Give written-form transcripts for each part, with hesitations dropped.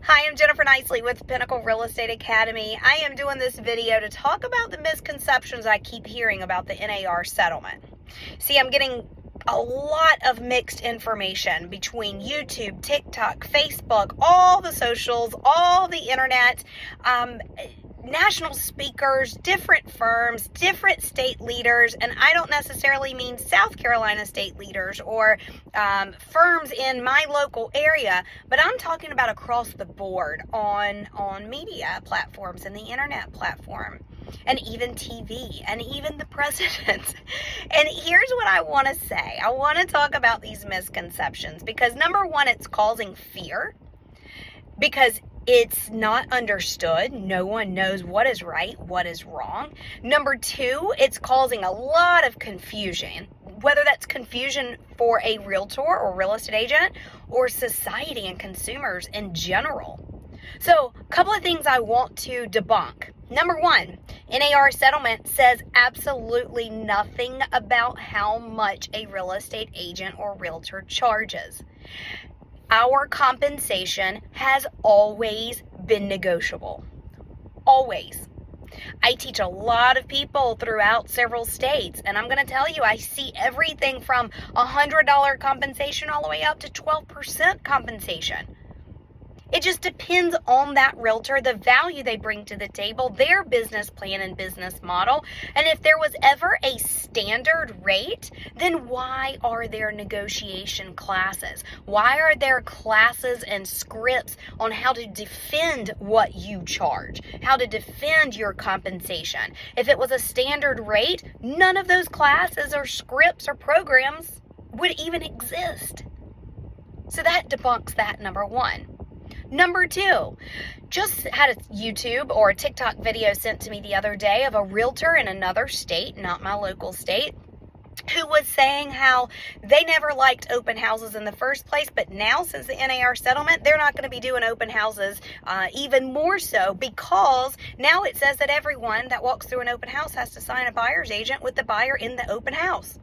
Hi, I'm Jennifer Nicely with Pinnacle Real Estate Academy. I am doing this video to talk about the misconceptions I keep hearing about the NAR settlement. See, I'm getting a lot of mixed information between YouTube, TikTok, Facebook, all the socials, all the internet, national speakers, different firms, different state leaders, and I don't necessarily mean South Carolina state leaders or firms in my local area, but I'm talking about across the board on media platforms and the internet platform, and even TV, and even the president. And here's what I want to say. I want to talk about these misconceptions because, number one, it's causing fear because it's not understood. No one knows what is right, what is wrong. Number two, it's causing a lot of confusion, whether that's confusion for a realtor or real estate agent or society and consumers in general. So, a couple of things I want to debunk. Number one, NAR settlement says absolutely nothing about how much a real estate agent or realtor charges. Our compensation has always been negotiable. Always. I teach a lot of people throughout several states, and I'm going to tell you, I see everything from $100 compensation all the way up to 12% compensation. It just depends on that realtor, the value they bring to the table, their business plan and business model. And if there was ever a standard rate, then why are there negotiation classes? Why are there classes and scripts on how to defend what you charge, how to defend your compensation? If it was a standard rate, none of those classes or scripts or programs would even exist. So that debunks that, number one. Number two, just had a YouTube or a TikTok video sent to me the other day of a realtor in another state, not my local state, who was saying how they never liked open houses in the first place, but now since the NAR settlement, they're not going to be doing open houses even more so, because now it says that everyone that walks through an open house has to sign a buyer's agent with the buyer in the open house.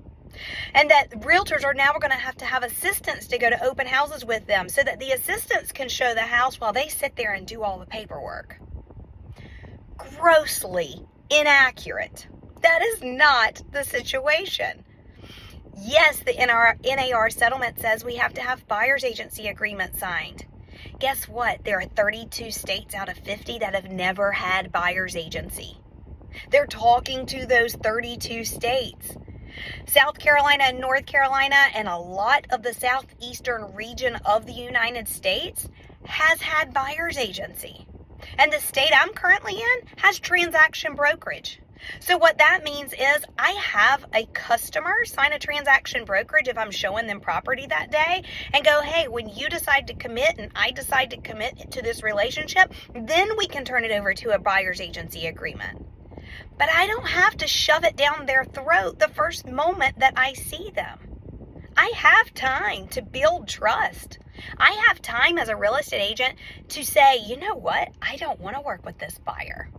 And that realtors are now going to have assistants to go to open houses with them so that the assistants can show the house while they sit there and do all the paperwork. Grossly inaccurate. That is not the situation. Yes, the NAR settlement says we have to have buyer's agency agreement signed. Guess what? There are 32 states out of 50 that have never had buyer's agency. They're talking to those 32 states. South Carolina and North Carolina and a lot of the southeastern region of the United States has had buyer's agency. And the state I'm currently in has transaction brokerage. So what that means is I have a customer sign a transaction brokerage if I'm showing them property that day and go, hey, when you decide to commit and I decide to commit to this relationship, then we can turn it over to a buyer's agency agreement. But I don't have to shove it down their throat the first moment that I see them. I have time to build trust. I have time as a real estate agent to say, you know what? I don't want to work with this buyer.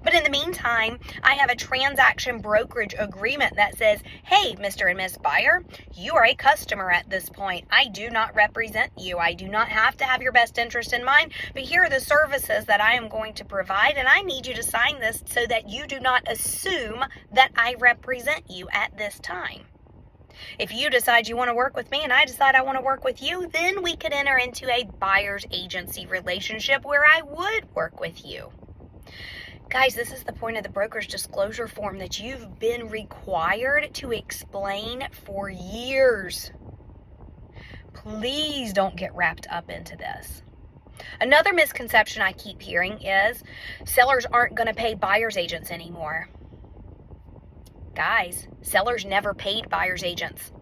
But in the meantime, I have a transaction brokerage agreement that says, hey, Mr. and Miss Buyer, you are a customer at this point. I do not represent you. I do not have to have your best interest in mind, but here are the services that I am going to provide, and I need you to sign this so that you do not assume that I represent you at this time. If you decide you want to work with me and I decide I want to work with you, then we could enter into a buyer's agency relationship where I would work with you. Guys, this is the point of the broker's disclosure form that you've been required to explain for years. Please don't get wrapped up into this. Another misconception I keep hearing is sellers aren't going to pay buyer's agents anymore. Guys, sellers never paid buyer's agents.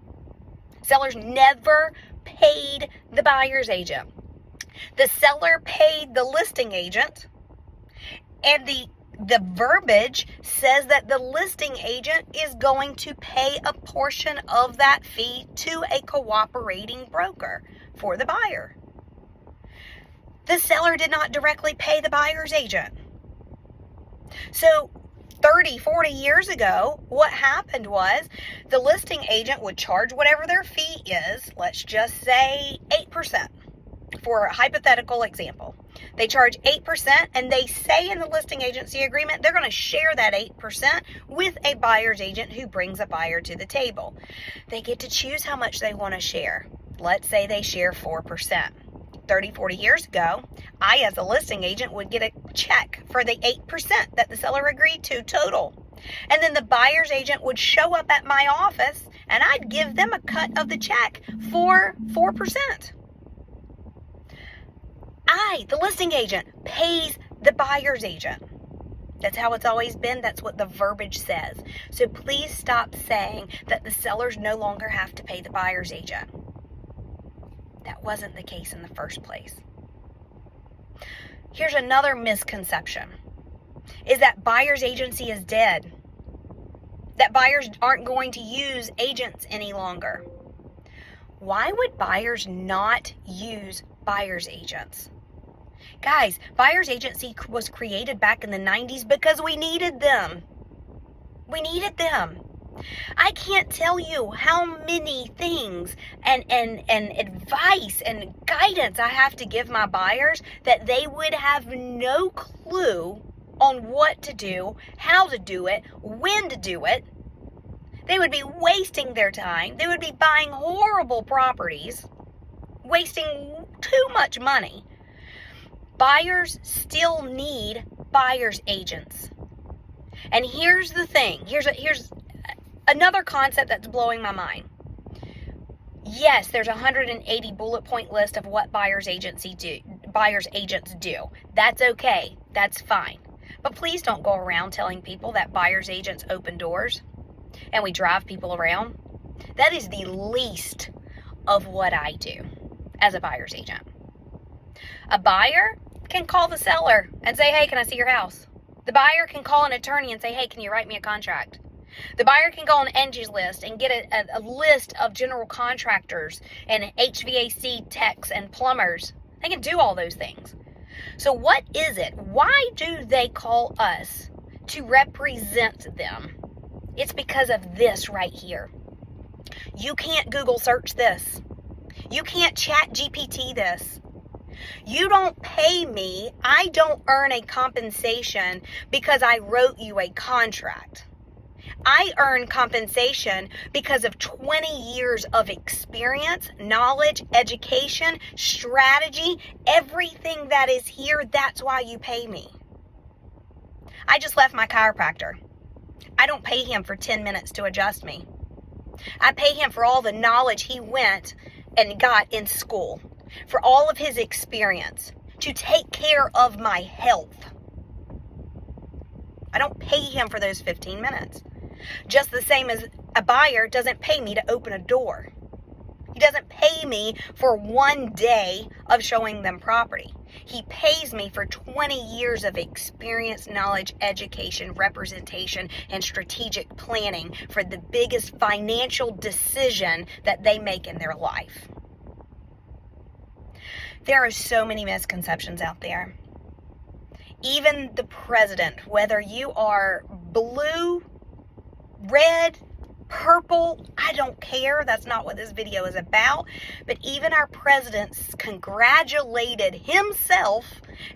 Sellers never paid the buyer's agent. The seller paid the listing agent, and the verbiage says that the listing agent is going to pay a portion of that fee to a cooperating broker for the buyer. The seller did not directly pay the buyer's agent. So 30, 40 years ago, what happened was the listing agent would charge whatever their fee is, let's just say 8%. for a hypothetical example, they charge 8% and they say in the listing agency agreement they're going to share that 8% with a buyer's agent who brings a buyer to the table. They get to choose how much they want to share. Let's say they share 4%. 30, 40 years ago, I as a listing agent would get a check for the 8% that the seller agreed to total. And then the buyer's agent would show up at my office and I'd give them a cut of the check for 4%. The listing agent, pays the buyer's agent. That's how it's always been. That's what the verbiage says. So please stop saying that the sellers no longer have to pay the buyer's agent. That wasn't the case in the first place. Here's another misconception, is that buyer's agency is dead. That buyers aren't going to use agents any longer. Why would buyers not use buyer's agents? Guys, buyer's agency was created back in the 90s because we needed them. We needed them. I can't tell you how many things and advice and guidance I have to give my buyers that they would have no clue on what to do, how to do it, when to do it. They would be wasting their time. They would be buying horrible properties, wasting too much money. Buyers still need buyer's agents. And here's the thing. Here's another concept that's blowing my mind. Yes, there's a 180 bullet point list of what buyer's agents do. That's okay. That's fine. But please don't go around telling people that buyer's agents open doors and we drive people around. That is the least of what I do as a buyer's agent. A buyer can call the seller and say, hey, can I see your house? The buyer can call an attorney and say, hey, can you write me a contract? The buyer can go on Angie's List and get a list of general contractors and HVAC techs and plumbers. They can do all those things. So what is it? Why do they call us to represent them? It's because of this right here. You can't Google search this. You can't chat GPT this. You don't pay me. I don't earn a compensation because I wrote you a contract. I earn compensation because of 20 years of experience, knowledge, education, strategy, everything that is here. That's why you pay me. I just left my chiropractor. I don't pay him for 10 minutes to adjust me. I pay him for all the knowledge he went and got in school, for all of his experience, to take care of my health. I don't pay him for those 15 minutes. Just the same as a buyer doesn't pay me to open a door. He doesn't pay me for one day of showing them property. He pays me for 20 years of experience, knowledge, education, representation, and strategic planning for the biggest financial decision that they make in their life. There are so many misconceptions out there. Even the president, whether you are blue, red, purple, I don't care. That's not what this video is about. But even our president congratulated himself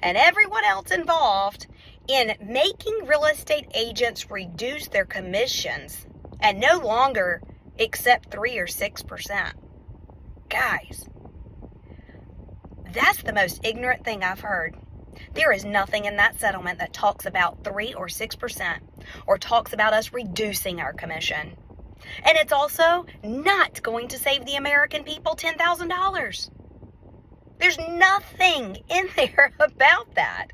and everyone else involved in making real estate agents reduce their commissions and no longer accept 3 or 6%. Guys, that's the most ignorant thing I've heard. There is nothing in that settlement that talks about 3 or 6% or talks about us reducing our commission. And it's also not going to save the American people $10,000. There's nothing in there about that.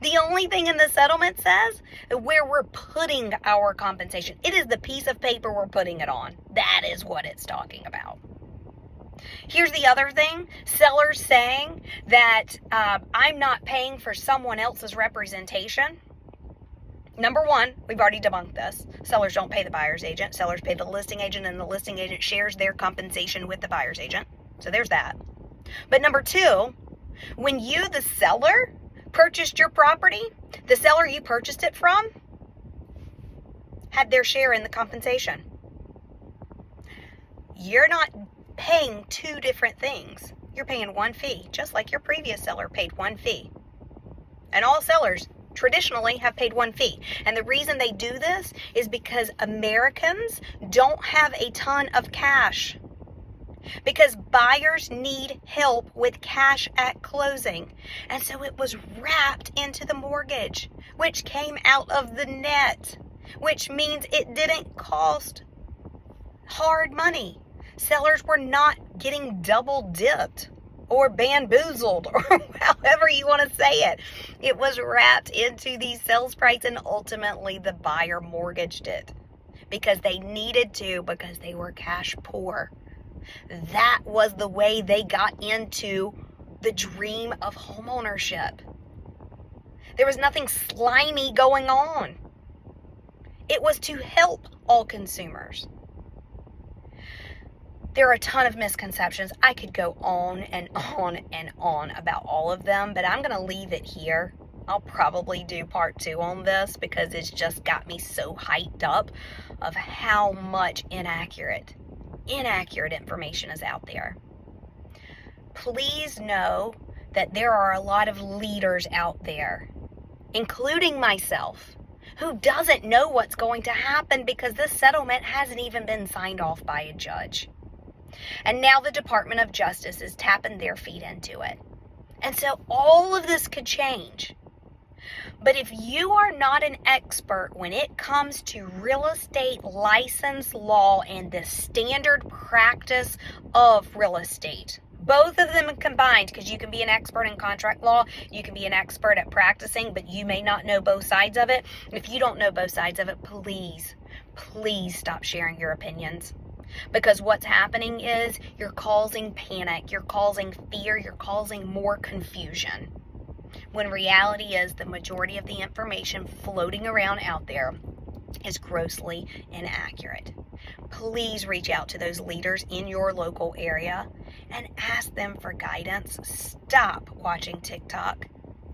The only thing in the settlement says where we're putting our compensation. It is the piece of paper we're putting it on. That is what it's talking about. Here's the other thing. Sellers saying that I'm not paying for someone else's representation. Number one, we've already debunked this. Sellers don't pay the buyer's agent. Sellers pay the listing agent, and the listing agent shares their compensation with the buyer's agent. So there's that. But number two, when you, the seller, purchased your property, the seller you purchased it from had their share in the compensation. You're not paying two different things. you're paying one fee, just like your previous seller paid one fee. And all sellers traditionally have paid one fee. And the reason they do this is because Americans don't have a ton of cash. Because buyers need help with cash at closing. And so it was wrapped into the mortgage, which came out of the net, which means it didn't cost hard money. Sellers were not getting double dipped or bamboozled, or however you want to say it. It was wrapped into the sales price, and ultimately the buyer mortgaged it because they needed to, because they were cash poor. That was the way they got into the dream of homeownership. There was nothing slimy going on. It was to help all consumers. There are a ton of misconceptions. I could go on and on and on about all of them, but I'm going to leave it here. I'll probably do part 2 on this because it's just got me so hyped up of how much inaccurate information is out there. Please know that there are a lot of leaders out there, including myself, who doesn't know what's going to happen because this settlement hasn't even been signed off by a judge. And now the Department of Justice is tapping their feet into it. And so all of this could change. But if you are not an expert when it comes to real estate license law and the standard practice of real estate, both of them combined, because you can be an expert in contract law, you can be an expert at practicing, but you may not know both sides of it. If you don't know both sides of it, please stop sharing your opinions. Because what's happening is you're causing panic, you're causing fear, you're causing more confusion. When reality is the majority of the information floating around out there is grossly inaccurate. Please reach out to those leaders in your local area and ask them for guidance. Stop watching TikTok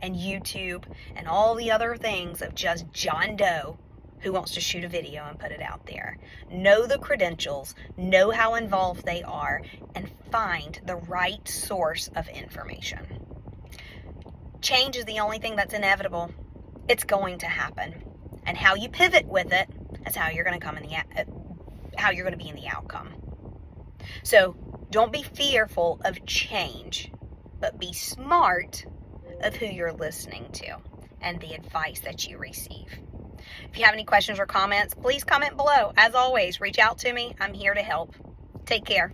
and YouTube and all the other things of just John Doe who wants to shoot a video and put it out there. Know the credentials, know how involved they are, and find the right source of information. Change is the only thing that's inevitable. It's going to happen. And how you pivot with it is how you're going to be in the outcome. So don't be fearful of change, but be smart of who you're listening to and the advice that you receive. If you have any questions or comments, please comment below. As always, reach out to me. I'm here to help. Take care.